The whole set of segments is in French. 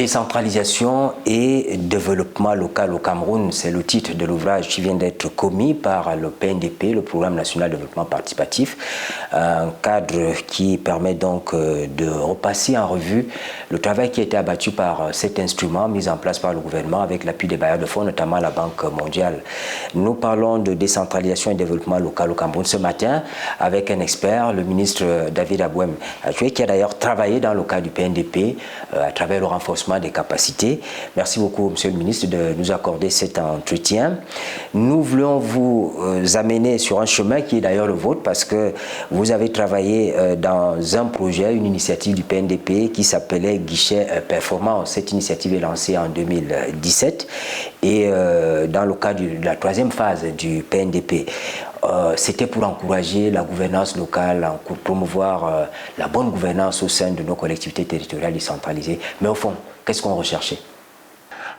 Décentralisation et développement local au Cameroun, c'est le titre de l'ouvrage qui vient d'être commis par le PNDP, le Programme national de développement participatif, un cadre qui permet donc de repasser en revue le travail qui a été abattu par cet instrument mis en place par le gouvernement avec l'appui des bailleurs de fonds, notamment la Banque mondiale. Nous parlons de décentralisation et développement local au Cameroun ce matin avec un expert, le ministre David Abouem, qui a d'ailleurs travaillé dans le cadre du PNDP à travers le renforcement des capacités. Merci beaucoup, Monsieur le ministre, de nous accorder cet entretien. Nous voulons vous amener sur un chemin qui est d'ailleurs le vôtre parce que vous avez travaillé dans un projet, une initiative du PNDP qui s'appelait Guichet Performant. Cette initiative est lancée en 2017 et dans le cadre de la troisième phase du PNDP. C'était pour encourager la gouvernance locale, pour promouvoir la bonne gouvernance au sein de nos collectivités territoriales décentralisées. Mais au fond, qu'est-ce qu'on recherchait?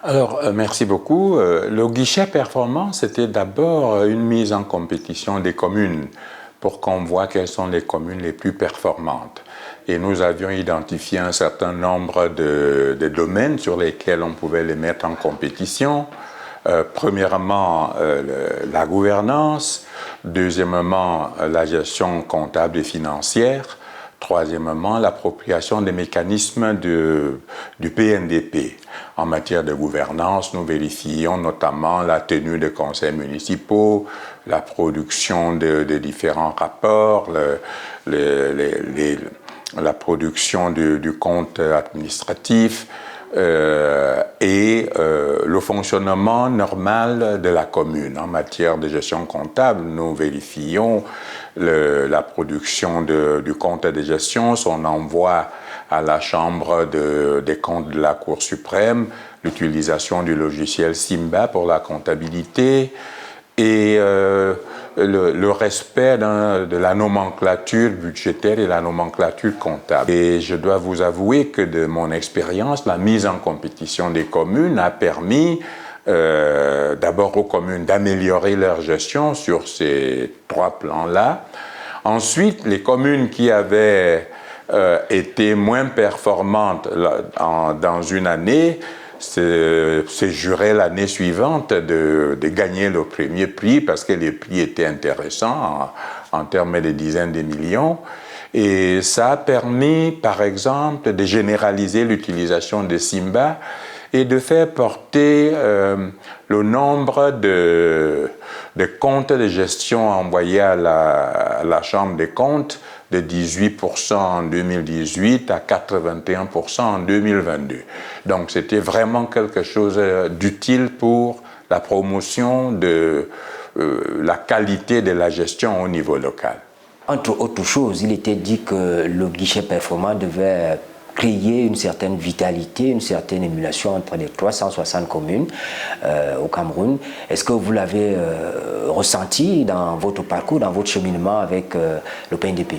Alors, merci beaucoup. Le guichet performant, c'était d'abord une mise en compétition des communes pour qu'on voit quelles sont les communes les plus performantes. Et nous avions identifié un certain nombre de domaines sur lesquels on pouvait les mettre en compétition. Premièrement, la gouvernance. Deuxièmement, la gestion comptable et financière. Troisièmement, l'appropriation des mécanismes du PNDP. En matière de gouvernance, nous vérifions notamment la tenue des conseils municipaux, la production de différents rapports, la production du compte administratif, et le fonctionnement normal de la commune. En matière de gestion comptable, nous vérifions la production du compte de gestion, son envoi à la Chambre des comptes de la Cour suprême, l'utilisation du logiciel Simba pour la comptabilité et le respect de la nomenclature budgétaire et la nomenclature comptable. Et je dois vous avouer que de mon expérience, la mise en compétition des communes a permis d'abord aux communes d'améliorer leur gestion sur ces trois plans-là. Ensuite, les communes qui avaient été moins performantes dans une année s'est juré l'année suivante de gagner le premier prix parce que les prix étaient intéressants en termes de dizaines de millions. Et ça a permis, par exemple, de généraliser l'utilisation de Simba et de faire porter le nombre de comptes de gestion envoyés à la Chambre des comptes de 18% en 2018 à 81% en 2022. Donc c'était vraiment quelque chose d'utile pour la promotion de la qualité de la gestion au niveau local. Entre autres choses, il était dit que le guichet performant devait créer une certaine vitalité, une certaine émulation entre les 360 communes au Cameroun. Est-ce que vous l'avez ressenti dans votre parcours, dans votre cheminement avec le PNDP?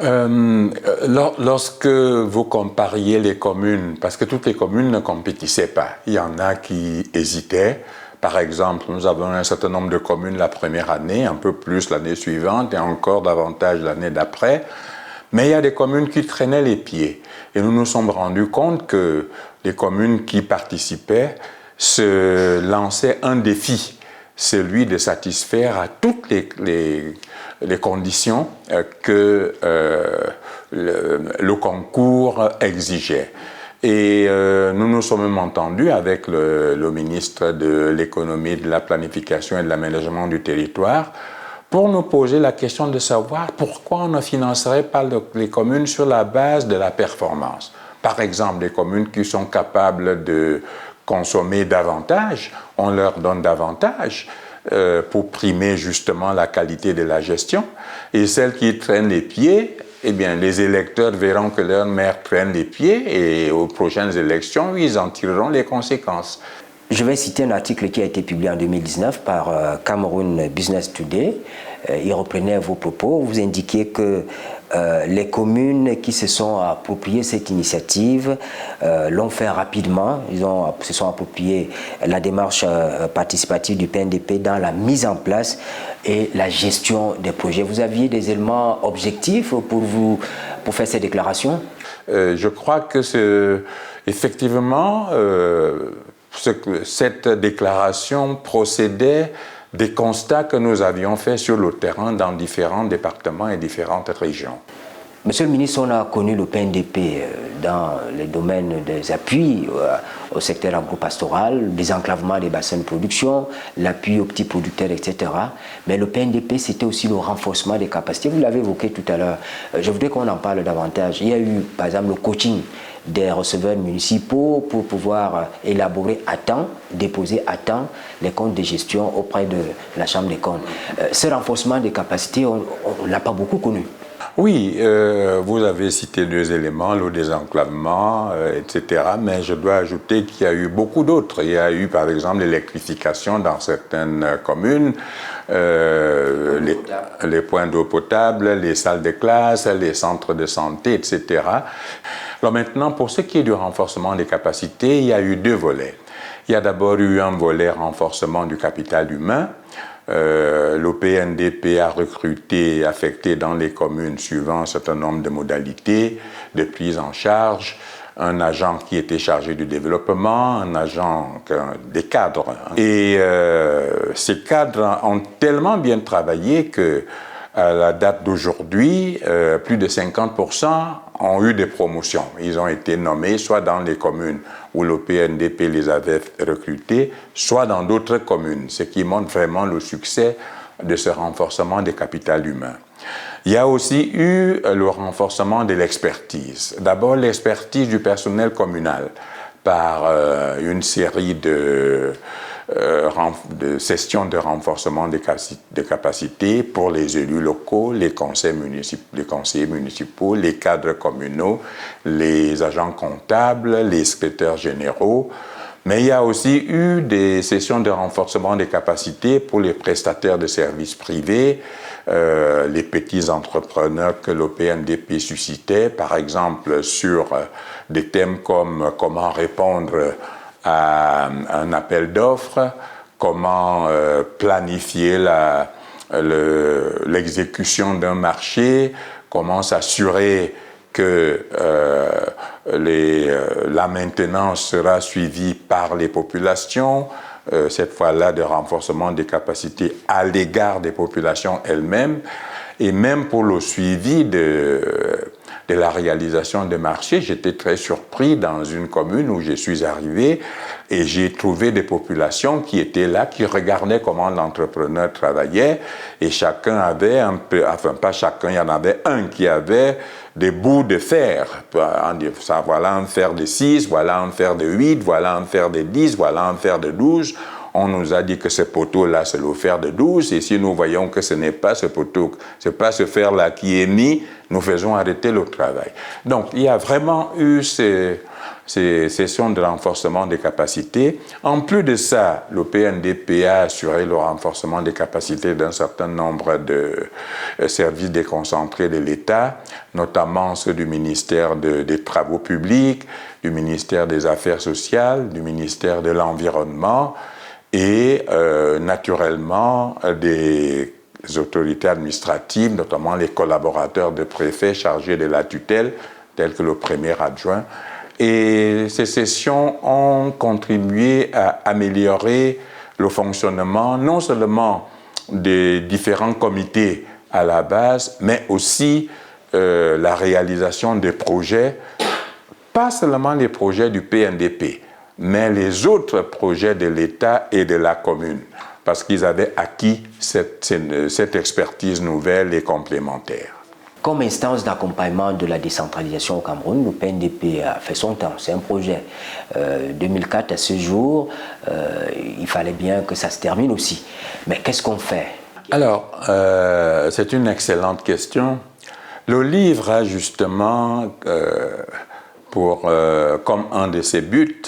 Lorsque vous compariez les communes, parce que toutes les communes ne compétissaient pas, il y en a qui hésitaient. Par exemple, nous avons un certain nombre de communes la première année, un peu plus l'année suivante et encore davantage l'année d'après. Mais il y a des communes qui traînaient les pieds. Et nous nous sommes rendus compte que les communes qui participaient se lançaient un défi, celui de satisfaire à toutes les conditions que le concours exigeait. Et nous nous sommes même entendus avec le ministre de l'économie, de la planification et de l'aménagement du territoire pour nous poser la question de savoir pourquoi on ne financerait pas les communes sur la base de la performance. Par exemple, les communes qui sont capables de consommer davantage, on leur donne davantage pour primer justement la qualité de la gestion. Et celles qui traînent les pieds, eh bien, les électeurs verront que leur maire traîne les pieds et aux prochaines élections, ils en tireront les conséquences. Je vais citer un article qui a été publié en 2019 par Cameroun Business Today. Il reprenait vos propos. Vous indiquiez que les communes qui se sont appropriées cette initiative l'ont fait rapidement. Ils se sont appropriés la démarche participative du PNDP dans la mise en place et la gestion des projets. Vous aviez des éléments objectifs pour faire ces déclarations? Je crois que Effectivement, cette déclaration procédait des constats que nous avions faits sur le terrain dans différents départements et différentes régions. Monsieur le ministre, on a connu le PNDP dans les domaines des appuis au secteur agropastoral, désenclavement des bassins de production, l'appui aux petits producteurs, etc. Mais le PNDP, c'était aussi le renforcement des capacités. Vous l'avez évoqué tout à l'heure. Je voudrais qu'on en parle davantage. Il y a eu, par exemple, le coaching des receveurs municipaux pour pouvoir élaborer à temps, déposer à temps les comptes de gestion auprès de la Chambre des comptes. Ce renforcement des capacités, on ne l'a pas beaucoup connu. Oui, vous avez cité 2 éléments, le désenclavement, etc. Mais je dois ajouter qu'il y a eu beaucoup d'autres. Il y a eu, par exemple, l'électrification dans certaines communes, les points d'eau potable, les salles de classe, les centres de santé, etc. Alors maintenant, pour ce qui est du renforcement des capacités, il y a eu 2 volets. Il y a d'abord eu un volet renforcement du capital humain. Le PNDP a recruté, affecté dans les communes suivant un certain nombre de modalités de prise en charge, un agent qui était chargé du développement, un agent des cadres. Et ces cadres ont tellement bien travaillé que, à la date d'aujourd'hui, plus de 50% ont eu des promotions. Ils ont été nommés soit dans les communes où le PNDP les avait recrutés, soit dans d'autres communes, ce qui montre vraiment le succès de ce renforcement des capitals humains. Il y a aussi eu le renforcement de l'expertise. D'abord, l'expertise du personnel communal par une série de sessions de renforcement des capacités pour les élus locaux, les conseillers municipaux, les cadres communaux, les agents comptables, les secrétaires généraux. Mais il y a aussi eu des sessions de renforcement des capacités pour les prestataires de services privés, les petits entrepreneurs que le PNDP suscitait, par exemple sur des thèmes comme comment répondre à un appel d'offres, comment planifier l'exécution d'un marché, comment s'assurer que la maintenance sera suivie par les populations, cette fois-là de renforcement des capacités à l'égard des populations elles-mêmes, et même pour le suivi de la réalisation des marchés. J'étais très surpris dans une commune où je suis arrivé et j'ai trouvé des populations qui étaient là, qui regardaient comment l'entrepreneur travaillait, et chacun avait un peu, enfin pas chacun, il y en avait un qui avait des bouts de fer. Voilà un fer de 6, voilà un fer de 8, voilà un fer de 10, voilà un fer de 12. On nous a dit que ce poteau-là, c'est le fer de 12, et si nous voyons que ce n'est pas ce poteau, ce n'est pas ce fer-là qui est mis, nous faisons arrêter le travail. Donc, il y a vraiment eu ces sessions de renforcement des capacités. En plus de ça, le PNDP a assuré le renforcement des capacités d'un certain nombre de services déconcentrés de l'État, notamment ceux du ministère des Travaux publics, du ministère des Affaires sociales, du ministère de l'Environnement, et naturellement des autorités administratives, notamment les collaborateurs de préfets chargés de la tutelle, tels que le premier adjoint. Et ces sessions ont contribué à améliorer le fonctionnement non seulement des différents comités à la base, mais aussi la réalisation des projets, pas seulement les projets du PNDP, mais les autres projets de l'État et de la commune, parce qu'ils avaient acquis cette expertise nouvelle et complémentaire. Comme instance d'accompagnement de la décentralisation au Cameroun, le PNDP a fait son temps. C'est un projet. 2004 à ce jour, il fallait bien que ça se termine aussi. Mais qu'est-ce qu'on fait? Alors, c'est une excellente question. Le livre a justement comme un de ses buts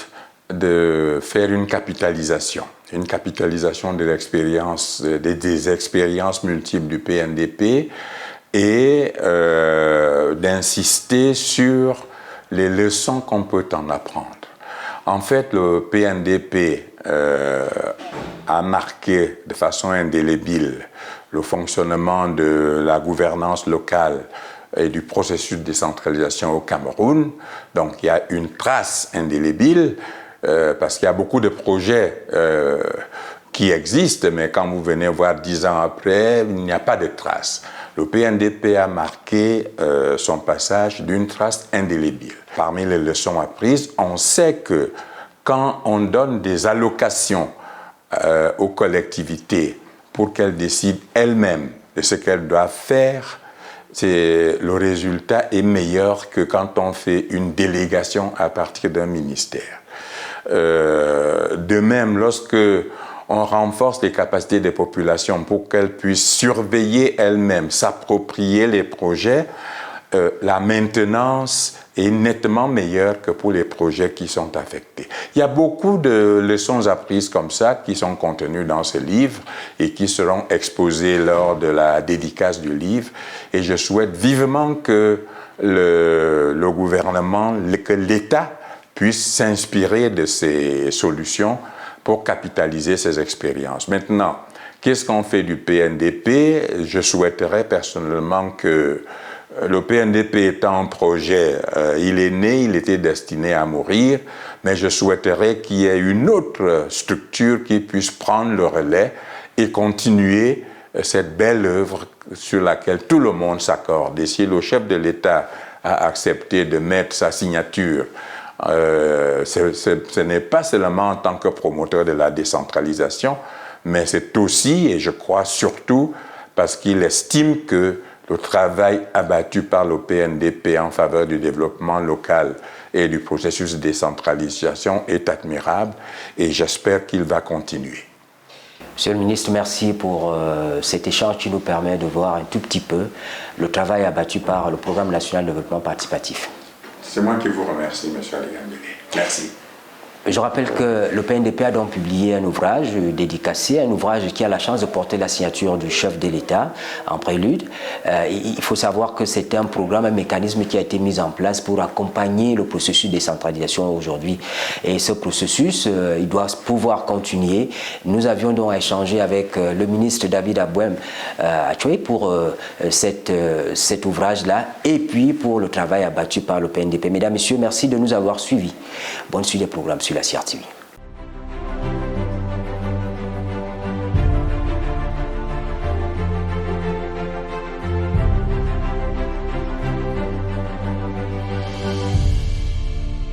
de faire une capitalisation de l'expérience, des expériences multiples du PNDP, et d'insister sur les leçons qu'on peut en apprendre. En fait, le PNDP a marqué de façon indélébile le fonctionnement de la gouvernance locale et du processus de décentralisation au Cameroun. Donc il y a une trace indélébile, parce qu'il y a beaucoup de projets qui existent, mais quand vous venez voir 10 ans après, il n'y a pas de trace. Le PNDP a marqué son passage d'une trace indélébile. Parmi les leçons apprises, on sait que quand on donne des allocations aux collectivités pour qu'elles décident elles-mêmes de ce qu'elles doivent faire, le résultat est meilleur que quand on fait une délégation à partir d'un ministère. De même, lorsque on renforce les capacités des populations pour qu'elles puissent surveiller elles-mêmes, s'approprier les projets, la maintenance est nettement meilleure que pour les projets qui sont affectés. Il y a beaucoup de leçons apprises comme ça qui sont contenues dans ce livre et qui seront exposées lors de la dédicace du livre. Et je souhaite vivement que le gouvernement, que l'État puisse s'inspirer de ces solutions pour capitaliser ces expériences. Maintenant, qu'est-ce qu'on fait du PNDP? Je souhaiterais personnellement que le PNDP étant un projet, il est né, il était destiné à mourir, mais je souhaiterais qu'il y ait une autre structure qui puisse prendre le relais et continuer cette belle œuvre sur laquelle tout le monde s'accorde. Et si le chef de l'État a accepté de mettre sa signature, ce n'est pas seulement en tant que promoteur de la décentralisation, mais c'est aussi, et je crois surtout, parce qu'il estime que le travail abattu par le PNDP en faveur du développement local et du processus de décentralisation est admirable et j'espère qu'il va continuer. Monsieur le ministre, merci pour cet échange qui nous permet de voir un tout petit peu le travail abattu par le Programme national de développement participatif. C'est moi qui vous remercie, M. Aligandélé. Merci. Je rappelle que le PNDP a donc publié un ouvrage dédicacé, un ouvrage qui a la chance de porter la signature du chef de l'État en prélude. Il faut savoir que c'est un programme, un mécanisme qui a été mis en place pour accompagner le processus de décentralisation aujourd'hui. Et ce processus, il doit pouvoir continuer. Nous avions donc échangé avec le ministre David Abouem Achoué pour cet ouvrage-là et puis pour le travail abattu par le PNDP. Mesdames, Messieurs, merci de nous avoir suivis. Bonne suite des programmes sur la CRTV.